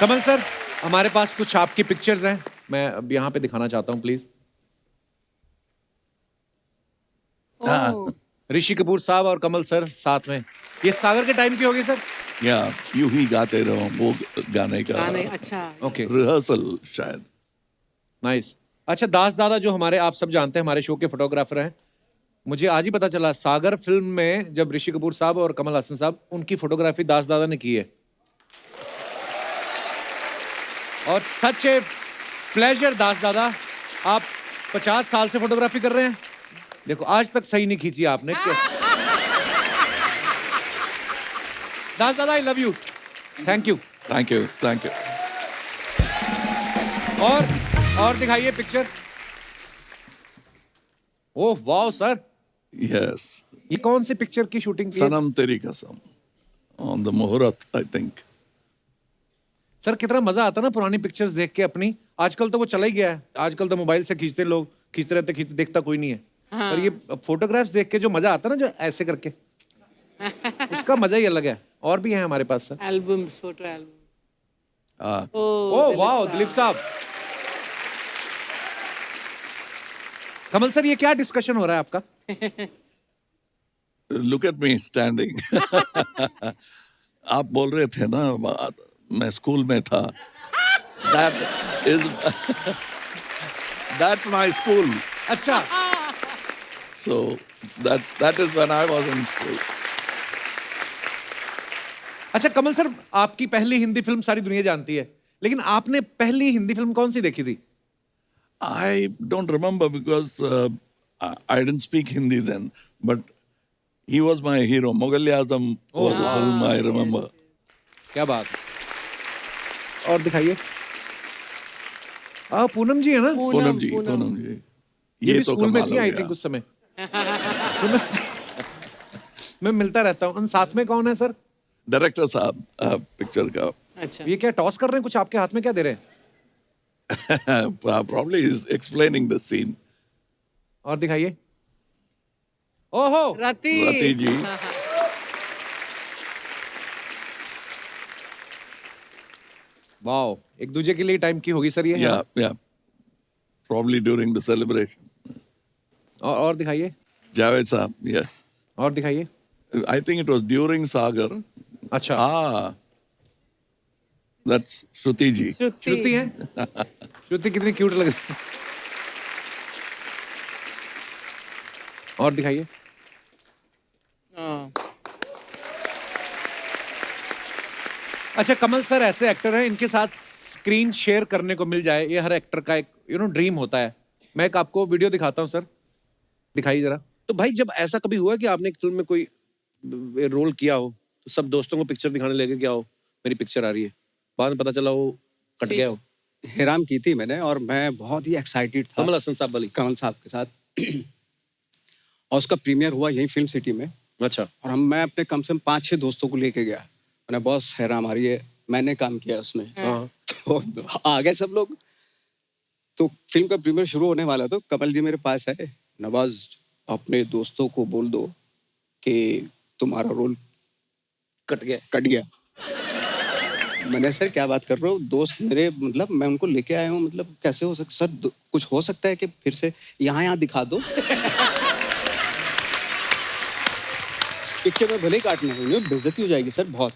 कमल sir, हमारे पास कुछ आपकी पिक्चर्स हैं, मैं अब यहाँ पे दिखाना चाहता हूँ प्लीज। ओह, ऋषि कपूर साहब और कमल सर साथ में। ये सागर के टाइम की होगी सर? या यूं ही गाते रहो, वो गाने का गाने अच्छा। ओके, रिहर्सल शायद। नाइस। अच्छा, दास दादा जो हमारे, आप सब जानते हैं, हमारे शो के फोटोग्राफर हैं। मुझे आज ही पता चला सागर फिल्म में जब ऋषि कपूर साहब और कमल हासन साहब, उनकी फोटोग्राफी दास दादा ने की है। और सच ए प्लेजर दास दादा, आप 50 साल से फोटोग्राफी कर रहे हैं, देखो आज तक सही नहीं खींची आपने। दास दादा, I love you, thank you. Thank you, thank you. और दिखाइए पिक्चर। ओह वाह सर, यस, ये कौन सी पिक्चर की शूटिंग की है? सनम तेरी कसम, ऑन द मुहूर्त आई थिंक। सर कितना मजा आता है ना पुरानी पिक्चर्स देख के अपनी। आजकल तो वो चला ही गया है, आजकल तो मोबाइल से खींचते लोग, खींचते रहते, देखता कोई नहीं है। हाँ। पर ये फोटोग्राफ्स देख के जो मजा आता है ना, जो ऐसे करके, उसका मजा ही अलग है। और भी है हमारे पास sir. Albums, photo album. Oh वाह दिलीप साहब। कमल सर, ये क्या डिस्कशन हो रहा है आपका? Look at me standing. आप बोल रहे थे ना, मैं स्कूल में था। That is that's my school. अच्छा, So that is when I was in school. अच्छा कमल सर, आपकी पहली हिंदी फिल्म सारी दुनिया जानती है, लेकिन आपने पहली हिंदी फिल्म कौन सी देखी थी? I don't remember because I didn't speak Hindi then, but he was my hero. Mughal Azam was a film I remember. क्या बात है। और दिखाइए। पूनम जी है ना? पूनम जी। ये भी तो स्कूल में कमाल थी हो आई गया। थिंक उस समय। पूनम जी, मैं मिलता रहता हूँ। उन साथ में कौन है सर? डायरेक्टर साहब पिक्चर का। अच्छा। ये क्या टॉस कर रहे हैं कुछ आपके हाथ में, क्या दे रहे हैं? Probably is explaining the scene. और दिखाइए। ओहो, रति जी। वाओ, एक दूसरे के लिए टाइम की होगी सर ये। Yeah. Probably during the celebration. और दिखाइए। Javed साहब, yes. और दिखाइए। I think it was during Sagar. अच्छा, That's Shruti ji. श्रुति है। श्रुति कितनी क्यूट लग रही है। और दिखाइए। हाँ। अच्छा कमल सर ऐसे एक्टर हैं, इनके साथ स्क्रीन शेयर करने को मिल जाए, ये हर एक्टर का एक ड्रीम होता है। मैं एक आपको वीडियो दिखाता हूँ सर, दिखाइए जरा। तो भाई, जब ऐसा कभी हुआ कि आपने एक फिल्म में कोई रोल किया हो, तो सब दोस्तों को पिक्चर दिखाने लगे, क्या हो मेरी पिक्चर आ रही है, बाद में पता चला वो कट गया हो? हेराम की थी मैंने, और मैं बहुत ही एक्साइटेड था कमल हसन साहब वाली? कमल साहब के साथ। और उसका प्रीमियर हुआ यही फिल्म सिटी में। अच्छा। और मैं अपने कम से कम 5-6 दोस्तों को लेके गया। मैंने बॉस हेराम आ रही है, मैंने काम किया उसमें। हाँ। तो आ गए सब लोग। तो फिल्म का प्रीमियर शुरू होने वाला, तो कमल जी मेरे पास आए, नवाज अपने दोस्तों को बोल दो कि तुम्हारा रोल कट गया। मैंने, सर क्या बात कर रहे हो, दोस्त मेरे, मतलब मैं उनको लेके आया हूँ, मतलब कैसे हो सकता सर, कुछ हो सकता है कि फिर से यहाँ दिखा दो। पिक्चर में भले ही काटना है, बेइज्जती हो जाएगी सर बहुत।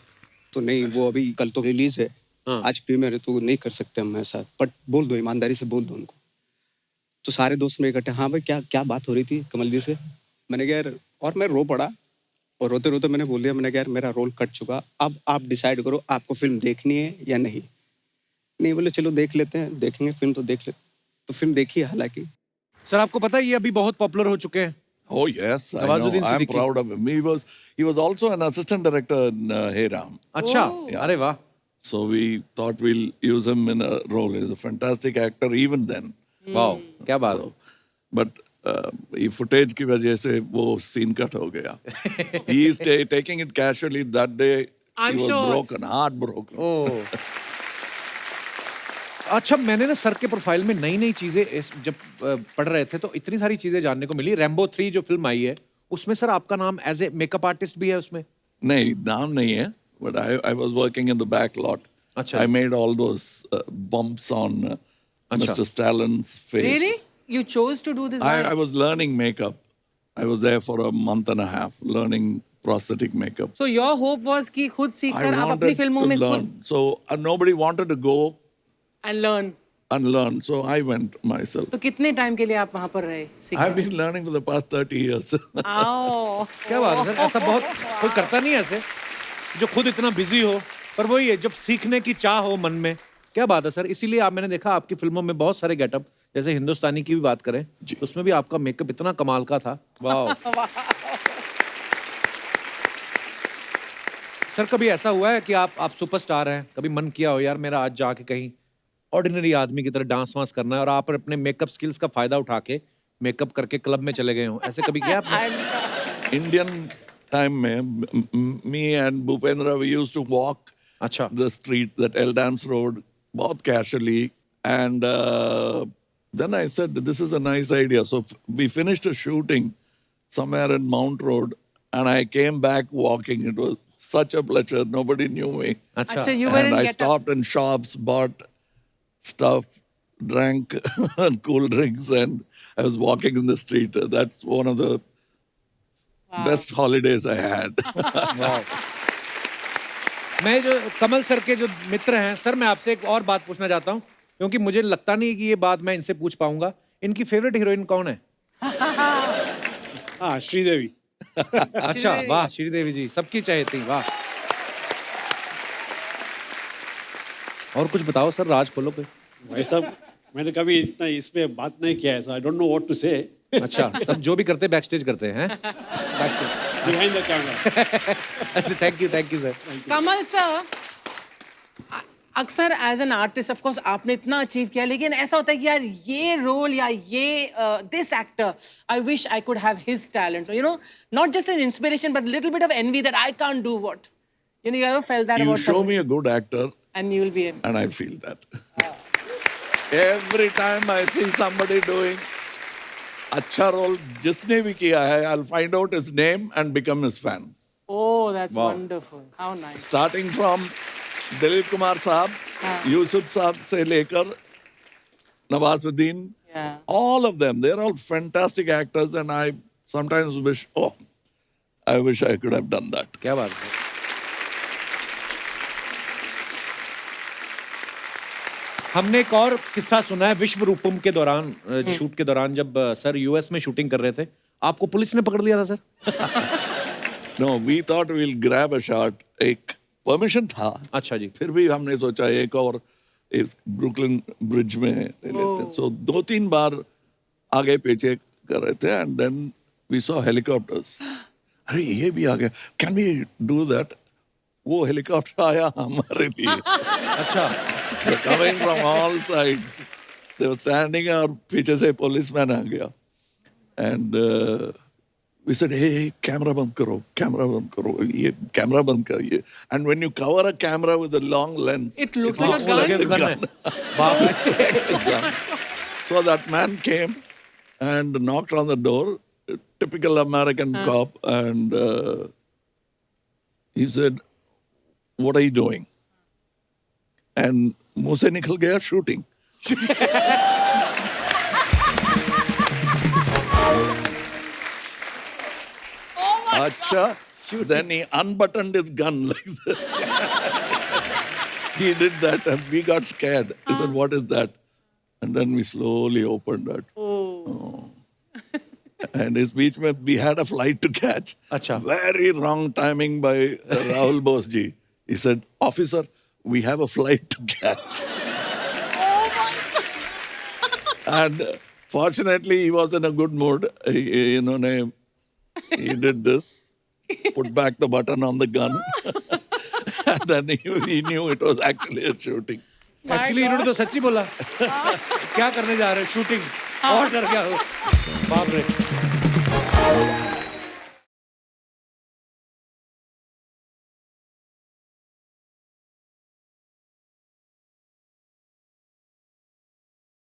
तो नहीं, वो अभी कल तो रिलीज है, आज प्रीमियर है, तो नहीं कर सकते हम ऐसा, बट बोल दो, ईमानदारी से बोल दो उनको। तो सारे दोस्त मेरे इकट्ठे, हाँ भाई क्या बात हो रही थी कमल जी से? मैंने कहा यार, और मैं रो पड़ा, और रोते रोते मैंने बोल दिया, मैंने कहा यार मेरा रोल कट चुका, अब आप डिसाइड करो आपको फिल्म देखनी है या नहीं। नहीं बोले चलो देख लेते हैं, देखेंगे फिल्म तो देख लेते। तो फिल्म देखी है हालांकि। सर आपको पता है ये अभी बहुत पॉपुलर हो चुके हैं। Oh yes, I know. Nawazuddin I'm Siddiqui. proud of him. He was also an assistant director in Hey Ram. अच्छा, ओह। अरे वाह। So we thought we'll use him in a role. He's a fantastic actor even then. वाह, क्या बात। So, but ये footage की वजह से वो scene cut हो गया. He is taking it casually that day. I'm he was sure. broken, heartbroken. ओह, अच्छा, मैंने ना सर के प्रोफाइल में नई नई चीजें जब पढ़ रहे थे तो इतनी सारी चीजें जानने को मिली। रैम्बो 3 जो फिल्म आई है, उसमें सर आपका नाम एज ए मेकअप आर्टिस्ट भी है उसमें? नहीं, नाम नहीं है, but I was working in the back lot. अच्छा। I made all those bumps on अच्छा। Mr. Stallin's face. Really? You chose to do this? Why? I was learning makeup. I was there for a month and a half learning prosthetic makeup. So your hope was कि खुद I सीखकर आप अपनी wanted फिल्मों to में learn. खुद So nobody wanted to go and learn. and learn. So I went myself. तो कितने टाइम के लिए आप वहाँ पर रहे? I've been learning for the past 30 years. आओ. क्या बात है सर, ऐसा बहुत कोई करता नहीं है ऐसे जो खुद इतना बिजी हो, पर वही है जब सीखने की चाह हो मन में। क्या बात है सर, इसीलिए आप मैंने देखा आपकी फिल्मों में बहुत सारे गेटअप, जैसे हिंदुस्तानी की भी बात करें तो उसमें भी आपका मेकअप इतना कमाल का था। वाह। सर कभी ऐसा हुआ है कि आप सुपरस्टार हैं, कभी मन किया हो यार मेरा आज जाके कहीं ऑर्डिनरी आदमी की तरह डांस वांस करना है और आप अपने मेकअप स्किल्स का फायदा उठा के मेकअप करके क्लब में चले गए हो, ऐसे कभी किया आपने? Indian time mein, me and Bhupendra, we used to walk अच्छा। the street, that Eldams Road, बहुत casually. And then I said, this is a nice idea. So we finished a shooting somewhere in Mount Road, and I came back walking. It was such a pleasure. Nobody knew me. अच्छा। अच्छा, you were And in I get-up. stopped in shops, bought stuff, drank cool drinks, and I was walking in the street. That's one of the best holidays I had. मैं जो कमल sir के जो मित्र हैं sir, मैं आपसे एक और बात पूछना चाहता हूँ क्योंकि मुझे लगता नहीं कि ये बात मैं इनसे पूछ पाऊंगा। इनकी फेवरेट हीरोइन कौन है? हाँ, श्रीदेवी। अच्छा, वाह, श्रीदेवी जी सबकी चाहती, वाह। और कुछ बताओ सर, राज खोलो कोई। भाई साहब, मैंने कभी इतना इसमें बात नहीं किया है, I don't know what to say. अच्छा, सब जो भी करते बैक स्टेज करते हैं। Behind the camera. अच्छा, thank you sir. Kamal sir, अक्सर as an artist of course आपने इतना अचीव किया, लेकिन ऐसा होता है कि यार ये रोल या ये this actor, I wish I could have his talent, you know, not just an inspiration but little bit of envy that I can't do what, you know, you ever felt that You about show me a good actor, and you will be in. and I feel that. Every time I see somebody doing अच्छा role, जिसने भी किया है, I'll find out his name and become his fan. Oh, that's Wow. wonderful. How nice. Starting from Dilip Kumar साहब, यूसुफ साहब से लेकर Nawazuddin, Yeah. all of them, they're all fantastic actors, and I sometimes wish, I wish I could have done that. क्या बात है। हमने एक और किस्सा सुना है विश्व रूपम के दौरान, शूट के दौरान जब सर यूएस में शूटिंग कर रहे थे, आपको पुलिस ने पकड़ लिया था sir? No, we thought we'll grab a shot. एक परमिशन था, अच्छा जी। फिर भी हमने सोचा एक और ब्रुकलिन ब्रिज में ले लेते। सो 2-3 बार आगे पीछे कर रहे थे, and then we saw helicopters. अरे ये भी आ गया, कैन वी डू दैट? वो हेलीकॉप्टर आया हमारे लिए। अच्छा। They're coming from all sides. They were standing, और पीछे से पुलिसमैन आ गया, and we said, hey, camera बंद करो, ये camera बंद करिए. And when you cover a camera with a long lens, It looks like a gun. लगे तो gun है। बाप रे। gun. So that man came and knocked on the door, typical American cop, and he said, what are you doing? And मुंह से निकल गया shooting. Acha. Then he unbuttoned his gun like that. He did that, and we got scared. He said, what is that? And then we slowly opened that. Oh. And his beach mein, we had a flight to catch. Acha. Very wrong timing by Rahul Bose ji. He said, officer, we have a flight to catch. And fortunately, he was in a good mood. He did this, put back the button on the gun, and then he knew it was actually a shooting. Actually इन्होंने तो सच्ची बोला। क्या करने जा रहे हो? Shooting. और डर गया हो। बाप रे।